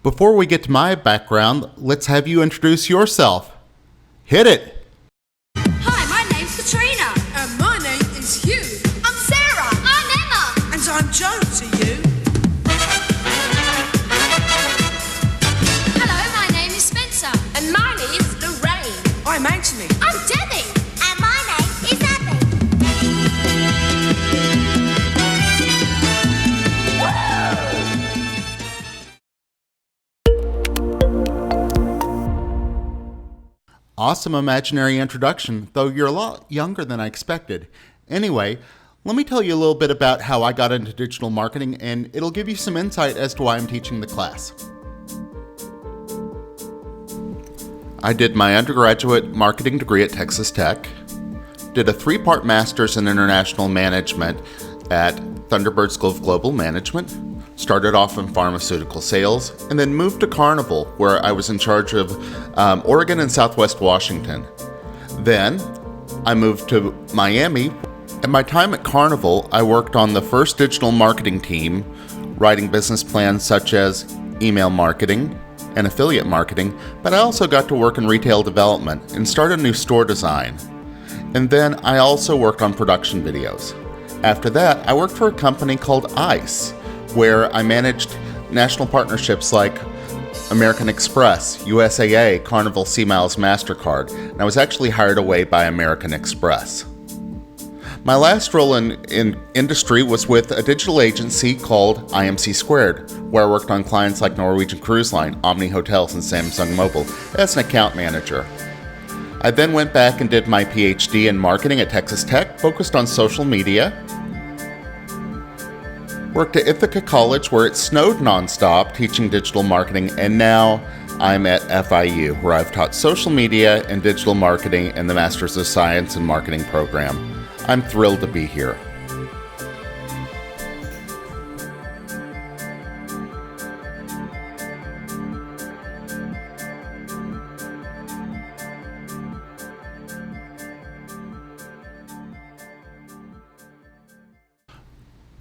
Before we get to my background, let's have you introduce yourself. Hit it! Hi, my name's Katrina. And my name is Hugh. I'm Sarah. I'm Emma. And I'm Joe to you. Hello, my name is Spencer. And mine is Lorraine. I'm Anthony. I'm Debbie. And my name is Abby. Awesome imaginary introduction, though you're a lot younger than I expected. Anyway, let me tell you a little bit about how I got into digital marketing, and it'll give you some insight as to why I'm teaching the class. I did my undergraduate marketing degree at Texas Tech, did a 3-part master's in international management at Thunderbird School of Global Management, started off in pharmaceutical sales, and then moved to Carnival, where I was in charge of Oregon and Southwest Washington. Then I moved to Miami. At my time at Carnival, I worked on the first digital marketing team, writing business plans such as email marketing and affiliate marketing, but I also got to work in retail development and start a new store design. And then I also worked on production videos. After that, I worked for a company called ICE, where I managed national partnerships like American Express, USAA, Carnival, C-Miles, MasterCard, and I was actually hired away by American Express. My last role in industry was with a digital agency called IMC Squared, where I worked on clients like Norwegian Cruise Line, Omni Hotels, and Samsung Mobile as an account manager. I then went back and did my PhD in marketing at Texas Tech, focused on social media. Worked at Ithaca College, where it snowed nonstop, teaching digital marketing, and now I'm at FIU, where I've taught social media and digital marketing in the Masters of Science and Marketing program. I'm thrilled to be here.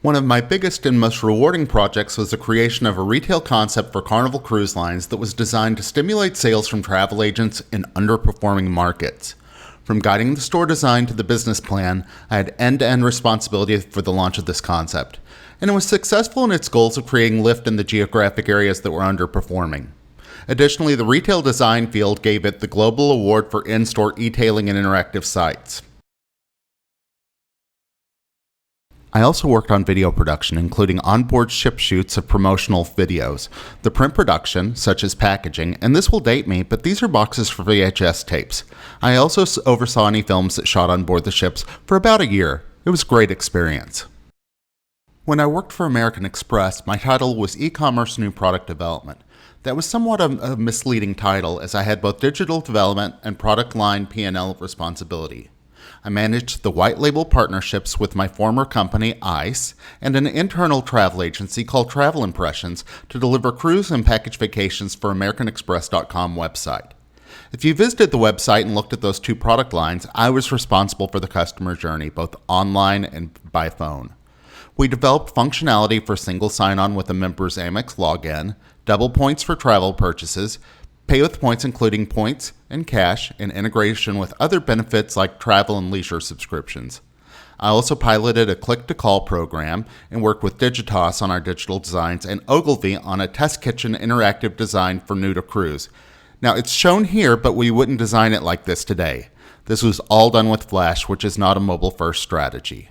One of my biggest and most rewarding projects was the creation of a retail concept for Carnival Cruise Lines that was designed to stimulate sales from travel agents in underperforming markets. From guiding the store design to the business plan, I had end-to-end responsibility for the launch of this concept, and it was successful in its goals of creating lift in the geographic areas that were underperforming. Additionally, the retail design field gave it the Global Award for In-Store E-Tailing and Interactive Sites. I also worked on video production, including onboard ship shoots of promotional videos, the print production, such as packaging, and this will date me, but these are boxes for VHS tapes. I also oversaw any films that shot on board the ships for about a year. It was a great experience. When I worked for American Express, my title was E-commerce New Product Development. That was somewhat a misleading title, as I had both digital development and product line P&L responsibility. I managed the white label partnerships with my former company, ICE, and an internal travel agency called Travel Impressions to deliver cruise and package vacations for AmericanExpress.com website. If you visited the website and looked at those two product lines, I was responsible for the customer journey, both online and by phone. We developed functionality for single sign-on with a member's Amex login, double points for travel purchases, pay with points including points and cash, and integration with other benefits like travel and leisure subscriptions. I also piloted a click-to-call program and worked with Digitas on our digital designs and Ogilvy on a test kitchen interactive design for new to cruise. Now it's shown here, but we wouldn't design it like this today. This was all done with Flash, which is not a mobile-first strategy.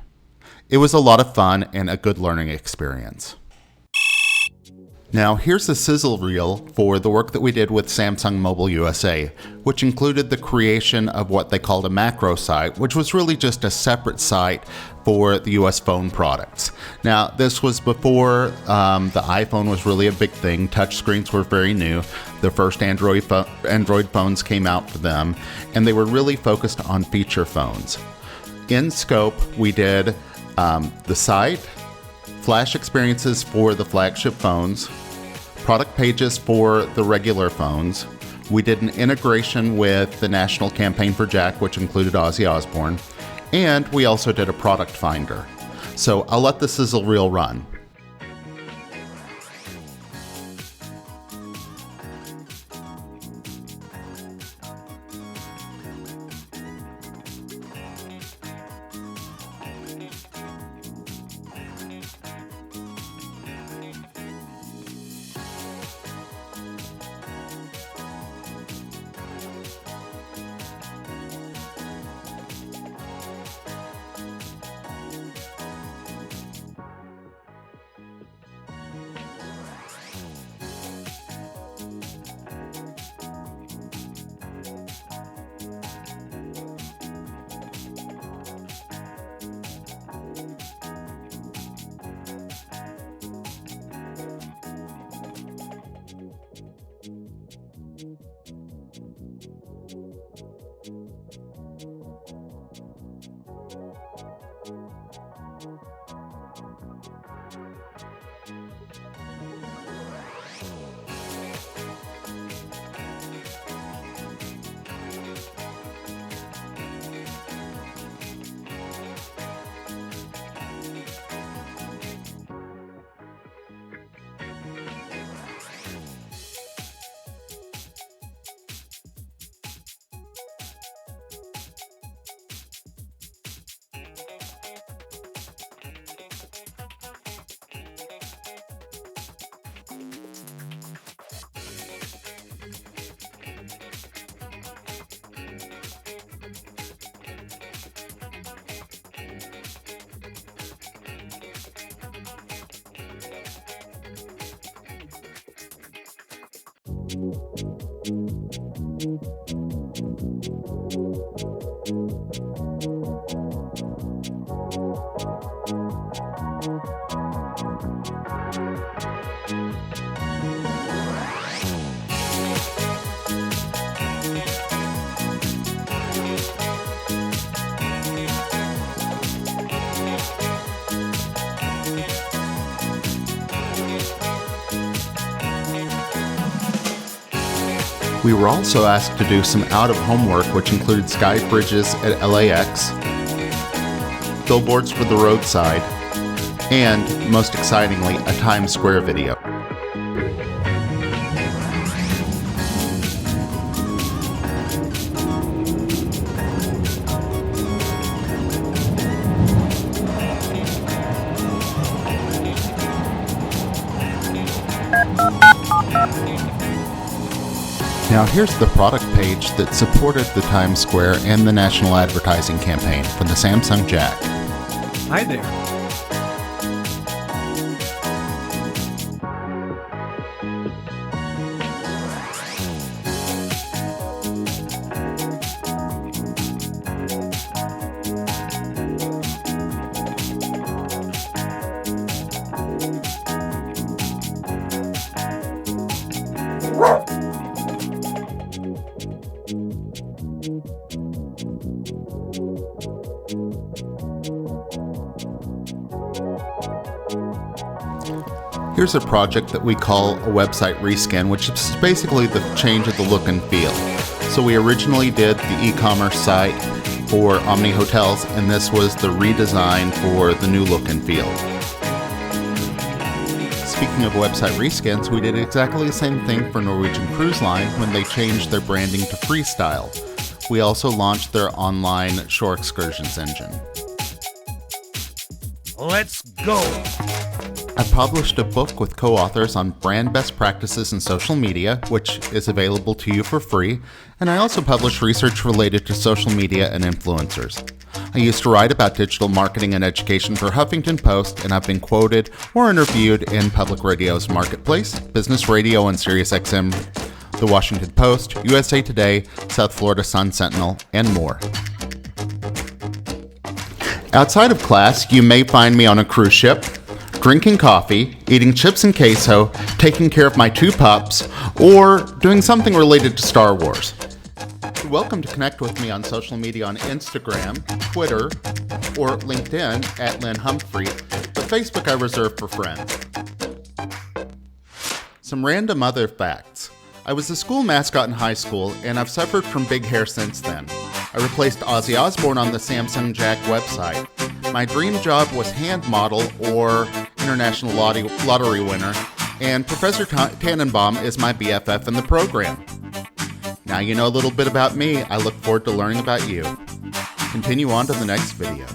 It was a lot of fun and a good learning experience. Now, here's a sizzle reel for the work that we did with Samsung Mobile USA, which included the creation of what they called a macro site, which was really just a separate site for the US phone products. Now, this was before the iPhone was really a big thing. Touchscreens were very new. The first Android phones came out for them, and they were really focused on feature phones. In scope, we did the site, flash experiences for the flagship phones, product pages for the regular phones. We did an integration with the National Campaign for Jack, which included Ozzy Osbourne, and we also did a product finder. So I'll let the sizzle reel run. We were also asked to do some out-of-home work, which included sky bridges at LAX, billboards for the roadside, and, most excitingly, a Times Square video. Now here's the product page that supported the Times Square and the national advertising campaign for the Samsung Jack. Hi there. Here's a project that we call a website reskin, which is basically the change of the look and feel. So we originally did the e-commerce site for Omni Hotels, and this was the redesign for the new look and feel. Speaking of website reskins, we did exactly the same thing for Norwegian Cruise Line when they changed their branding to Freestyle. We also launched their online shore excursions engine. Let's go. I published a book with co-authors on brand best practices in social media, which is available to you for free, and I also published research related to social media and influencers. I used to write about digital marketing and education for Huffington Post, and I've been quoted or interviewed in public radio's Marketplace, Business Radio and SiriusXM, The Washington Post, USA Today, South Florida Sun Sentinel, and more. Outside of class, you may find me on a cruise ship, drinking coffee, eating chips and queso, taking care of my 2 pups, or doing something related to Star Wars. You're welcome to connect with me on social media on Instagram, Twitter, or LinkedIn at Lynn Humphrey, but Facebook I reserve for friends. Some random other facts. I was the school mascot in high school, and I've suffered from big hair since then. I replaced Ozzy Osbourne on the Samsung Jack website. My dream job was hand model or international lottery winner, and Professor Tannenbaum is my BFF in the program. Now you know a little bit about me. I look forward to learning about you. Continue on to the next video.